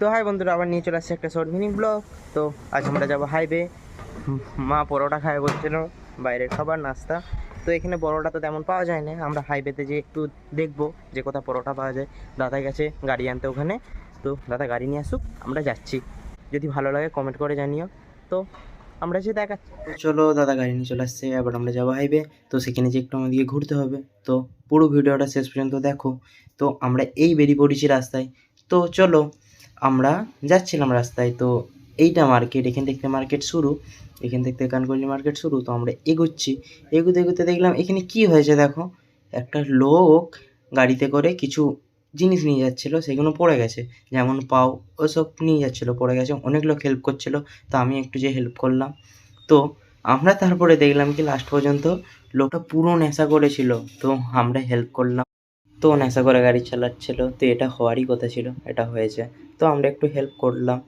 তো হাই বন্ধুরা, আবার নিয়ে চলে আসছে একটা শর্ট মিনি ব্লগ। তো আজ আমরা যাবো হাইওয়ে। মা পরোটা খায় বলছিল, বাইরের খাবার নাস্তা। তো এখানে পরোটা তো তেমন পাওয়া যায় না, আমরা হাইওয়েতে যে একটু দেখবো যে কোথাও পরোটা পাওয়া যায়। দাদা গেছে গাড়ি আনতে ওখানে, তো দাদা গাড়ি নিয়ে আসুক, আমরা যাচ্ছি। যদি ভালো লাগে কমেন্ট করে জানিও। তো আমরা যে দেখাচ্ছি, তো চলো দাদা গাড়ি নিয়ে চলে আসছে, আবার আমরা যাবো হাইওয়ে। তো সেখানে যে একটু আমাদেরকে ঘুরতে হবে, তো পুরো ভিডিওটা শেষ পর্যন্ত দেখো। তো আমরা এই বেরিয়ে পড়েছি রাস্তায়। তো চলো, আমরা যাচ্ছিলাম রাস্তায়। তো এইটা মার্কেট, এখান থেকে মার্কেট শুরু, এখান থেকে কানকলি মার্কেট শুরু। তো আমরা এগোচ্ছি, এগোতে এগোতে দেখলাম এখানে কি হয়েছে দেখো, একটা লোক গাড়িতে করে কিছু জিনিস নিয়ে যাচ্ছিলো, সেগুলো পড়ে গেছে, যেমন পাও ওসব নিয়ে যাচ্ছিলো, পড়ে গেছে। অনেক লোক হেল্প করছিলো, তো আমি একটু যে হেল্প করলাম। তো আমরা তারপরে দেখলাম কি লাস্ট পর্যন্ত লোকটা পুরো নেশা করেছিল, তো আমরা হেল্প করলাম। তো নেশা করে গাড়ি চালাচ্ছিল, তো এটা হওয়ারই কথা ছিল, এটা হয়েছে। তো আমরা একটু হেল্প করলাম।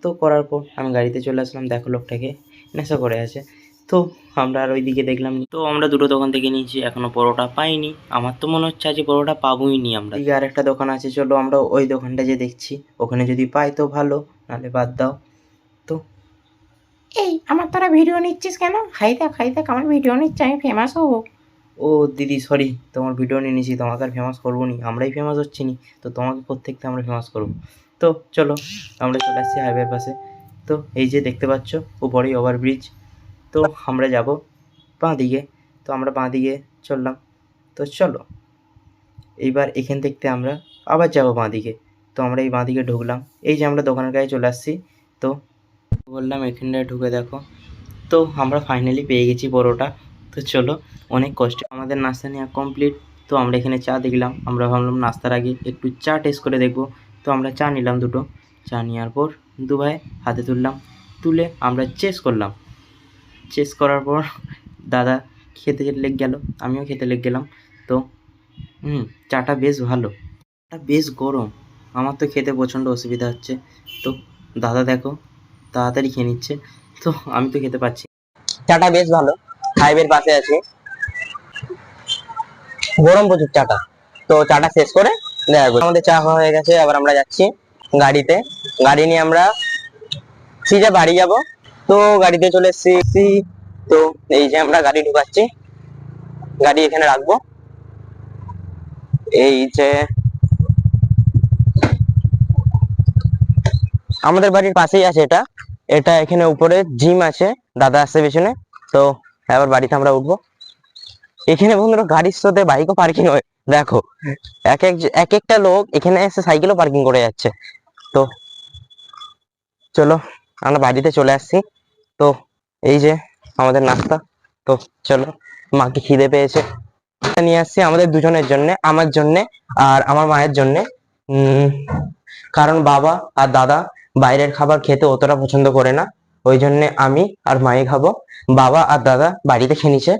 তো করার পর আমি গাড়িতে চলে আসলাম, দেখো লোকটাকে নেশা করে আছে। তো আমরা আর ওই দিকে দেখলাম নি। তো আমরা দুটো দোকান থেকে নিয়েছি, এখনো পরোটা পাইনি। আমার তো মনে হচ্ছে আজ পরোটা পাবোই নি আমরা। এদিকে আর একটা দোকান আছে, চলো আমরা ওই দোকানটা যে দেখছি, ওখানে যদি পাই তো ভালো, নাহলে বাদ দাও। তো এই আমার তোরা ভিডিও নিচ্ছিস কেন? হাই দেখ আমার ভিডিও নিচ্ছে, আমি ফেমাস হবো। ও দিদি সরি, তোমার ভিডিও নিয়ে নিয়েছি, তোমাকে আর ফেমাস করবো নি, আমরাই ফেমাস হচ্ছি নি, তো তোমাকে কোত্থেকে আমরা ফেমাস করবো। তো চলো, আমরা চলে আসছি হাইওয়ের পাশে। তো এই যে দেখতে পাচ্ছ উপরেই ওভারব্রিজ। তো আমরা যাব বাঁ দিকে, তো আমরা বাঁ দিকে চললাম। তো চলো, এইবার এখান থেকে আমরা আবার যাব বাঁ দিকে। তো আমরা এই বাঁ দিকে ঢুকলাম, এই যে আমরা দোকানের গায়ে চলে আসছি। তো বললাম এখানটায় ঢুকে দেখো। তো আমরা ফাইনালি পেয়ে গেছি পরোটা। তো চলো, অনেক কষ্টে আমাদের নাস্তা নেওয়া কমপ্লিট। তো আমরা এখানে চা দেখলাম, আমরা ভাবলাম নাস্তার আগে একটু চা টেস্ট করে দেখবো। তো আমরা চা নিলাম দুটো, চা নেওয়ার পর দু ভাই হাতে তুললাম, তুলে আমরা চেস করলাম। চেস করার পর দাদা খেতে লেগে গেল, আমিও খেতে লেগে গেলাম। তো চাটা বেশ ভালো, চাটা বেশ গরম। আমার তো খেতে প্রচণ্ড অসুবিধা হচ্ছে। তো দাদা দেখো তাড়াতাড়ি খেয়ে নিচ্ছে, তো আমি তো খেতে পাচ্ছি। চাটা বেশ ভালো, হাইওয়ের পাশে আছে, গরম প্রচুর চাটা। তো চাটা শেষ করে দেখা করছি। আমাদের চা খাওয়া হয়ে গেছে, আবার আমরা যাচ্ছি গাড়িতে। গাড়ি নিয়ে আমরা সিধা বাড়ি যাব। তো গাড়িতে চলে এসেছি। তো এই যে আমরা গাড়ি ঢুকাচ্ছি, গাড়ি এখানে রাখবো। এই যে আমাদের বাড়ির পাশেই আছে এটা, এটা এখানে উপরে জিম আছে, দাদা আসছে পেছনে। তো এবার বাড়িতে আমরা উঠবো। এখানে বন্ধুরা গাড়ির সাথে বাইকও পার্কিং হয় দেখো, এক একটা লোক এখানে এসে সাইকেলও পার্কিং করে যাচ্ছে। তো চলো, আমরা বাড়িতে চলে আসছি। তো এই যে আমাদের নাস্তা। তো চলো, মাকে খিদে পেয়েছে, নিয়ে আসছি আমাদের দুজনের জন্য, আমার জন্য আর আমার মায়ের জন্য। উম কারণ বাবা আর দাদা বাইরের খাবার খেতে অতটা পছন্দ করে না, ওই জন্য আমি আর মাই খাবো। বাবা আর দাদা বাড়িতে খেয়ে নিছে,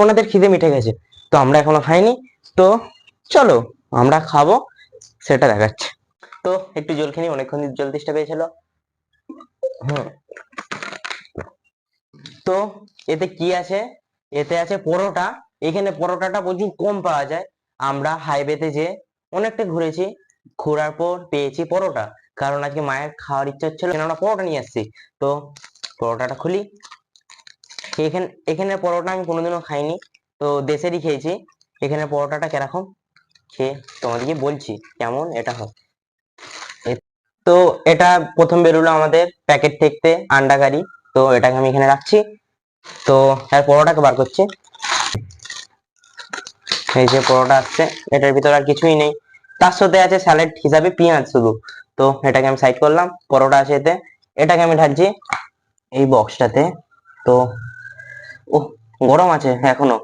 ওনাদের খিদে মিটে গেছে, তো আমরা এখনো খাইনি। তো চলো আমরা খাবো, সেটা দেখাচ্ছে। তো একটু জল খেয়ে নি, অনেকক্ষণ জল তেষ্টা পেয়েছিল। হুম তো এতে কি আছে, এতে আছে পরোটা। এখানে পরোটাটা প্রচুর কম পাওয়া যায়। আমরা হাইওয়েতে যে অনেকটা ঘুরেছি, ঘোরার পর পেয়েছি পরোটা, কারণ আজকে মায়ের খাওয়ার ইচ্ছা হচ্ছিল, আমরা পরোটা নিয়ে আসছি। তো পরোটাটা খুলি। এখানে এখানে পরোটা আমি কোনোদিনও খাইনি, তো দেশেরই খেয়েছি। এখানে পরোটাটা কিরকম খেয়ে তোমাদেরকে বলছি কেমন এটা হয়। তো এটা প্রথম বেরোলো আমাদের প্যাকেট থেকে আন্ডা কারি। তো এটাকে আমি এখানে রাখছি। তো এর পরোটাকে বার করছি। এই যে পরোটা আসছে, এটার ভিতরে আর কিছুই নেই, তার সাথে আছে স্যালাড হিসাবে পেঁয়াজ শুধু। তো এটাকে আমি সাইড করলাম, পরোটা আছে এতে, এটাকে আমি ঢালছি এই বক্সটাতে। তো ও গরম আছে এখনো,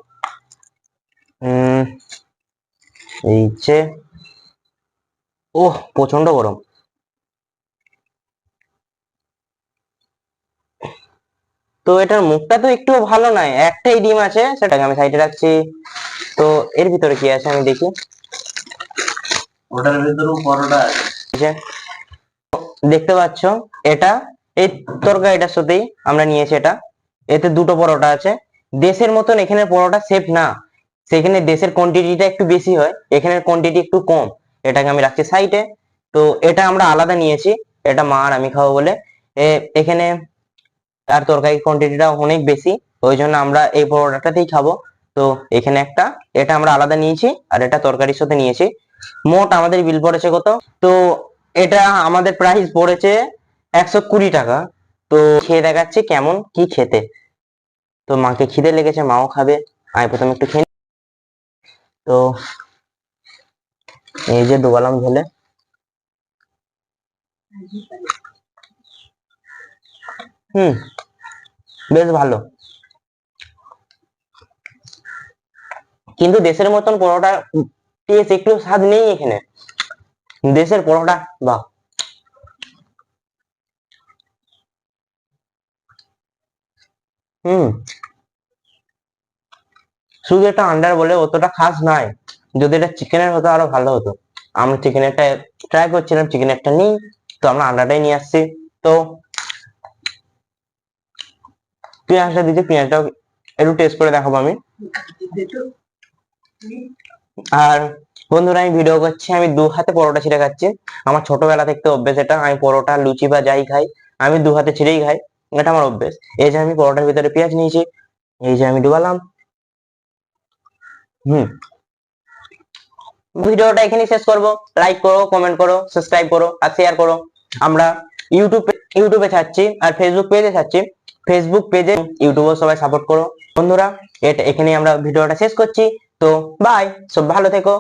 উম এই যে প্রচন্ড গরম। তো এটার মুখটা তো একটু ভালো নয়, একটাই ডিম আছে, সেটাকে আমি সাইডে রাখছি। তো এর ভিতরে কি আছে আমি দেখি, ওটার ভিতরেও পরোটা আছে। দেখতে পাচ্ছ এটা, এই তরকারিটার সাথেই আমরা নিয়েছি এটা, এতে দুটো পরোটা আছে। দেশের মতন এখানে পরোটা সেফ না, সেখানে দেশের কোয়ান্টিটিটা একটু বেশি হয়, এখানের কোয়ান্টিটি একটু কম। এটাকে আমি রাখছি সাইডে। তো এটা আমরা আলাদা নিয়েছি, এটা মা আর আমি খাবো বলে। এখানে আর তরকারি কোয়ান্টিটিটা অনেক বেশি, ওই জন্য আমরা এই পরোটাটাতেই খাবো। তো এখানে একটা, এটা আমরা আলাদা নিয়েছি আর এটা তরকারির সাথে নিয়েছি। মোট আমাদের বিল পড়েছে কত, তো এটা আমাদের প্রাইস পড়েছে 120 টাকা। তো খেয়ে দেখাচ্ছি কেমন কি খেতে। তো মাকে খিদে লেগেছে, মাও খাবে, আমি প্রথমে একটু খেয়ে নিই। তো এই যে ডুবালাম ঝোলে। বেশ ভালো, কিন্তু দেশের মতন পরোটা টেস্ট একটু স্বাদ নেই এখানে। দেশের পরোটা বাহ। হুম শুধু একটা আন্ডার বলে অতটা খাস নয়, যদি এটা চিকেনের হতো আরো ভালো হতো। আমরা চিকেনেরটা ট্রাই করছিলাম, চিকেনেরটা নেই, তো আমরা আন্ডারটাই নিয়ে আসছি। তো পেঁয়াজটা দিচ্ছি, পেঁয়াজটাও একটু টেস্ট করে দেখাবো আমি। আর বন্ধুরা আমি ভিডিও করছি, আমি 2 হাতে পরোটা ছিঁড়ে খাচ্ছি। আমার ছোটবেলা থেকে অভ্যেস এটা, আমি পরোটা লুচি বা যাই খাই আমি 2 হাতে ছিঁড়েই খাই, এটা আমার অভ্যেস। এই যে আমি পরোটার ভিতরে পেঁয়াজ নিয়েছি, এই যে আমি ডুবালাম। হুম ভিডিওটা এখানেই শেষ করব। লাইক করো, কমেন্ট করো, সাবস্ক্রাইব করো আর শেয়ার করো। আমরা ইউটিউবে ছাড়ছি আর ফেসবুক পেজে ছাড়ছি। ফেসবুক পেজে ইউটিউবে সবাই সাপোর্ট করো বন্ধুরা। এটা এখানেই আমরা ভিডিওটা শেষ করছি। তো বাই, সব ভালো থেকো।